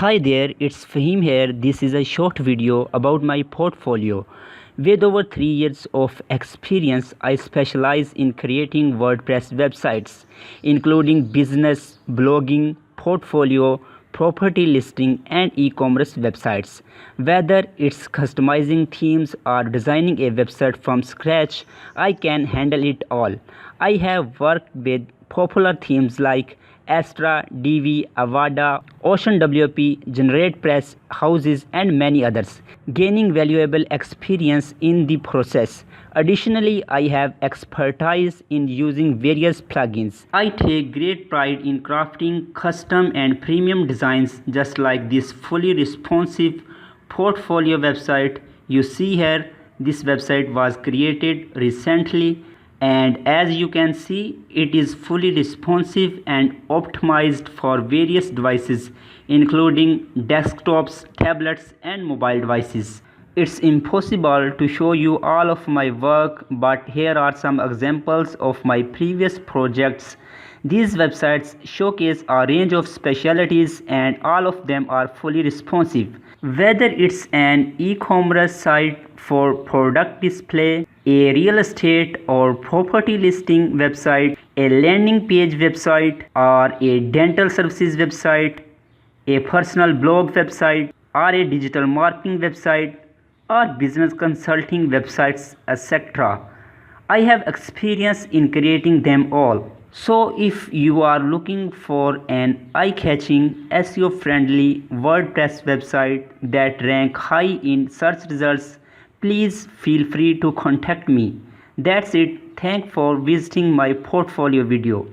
Hi there, it's Faheem here. This is a short video about my portfolio. With over 3 years of experience, I specialize in creating WordPress websites, including business, blogging, portfolio, property listing, and e-commerce websites. Whether it's customizing themes or designing a website from scratch, I can handle it all. I have worked with popular themes like Astra, Divi, Avada, OceanWP, GeneratePress, Houzez, and many others, gaining valuable experience in the process. Additionally, I have expertise in using various plugins. I take great pride in crafting custom and premium designs just like this fully responsive portfolio website you see here. This website was created recently, and as you can see, it is fully responsive and optimized for various devices including desktops, tablets, and mobile devices. It's impossible to show you all of my work, but here are some examples of my previous projects. These websites showcase a range of specialties and all of them are fully responsive. Whether it's an e-commerce site for product display, a real estate or property listing website, a landing page website, or a dental services website, a personal blog website, or a digital marketing website, or business consulting websites, etc. I have experience in creating them all. So if you are looking for an eye-catching, SEO-friendly WordPress website that rank high in search results, please feel free to contact me. That's it. Thanks for visiting my portfolio video.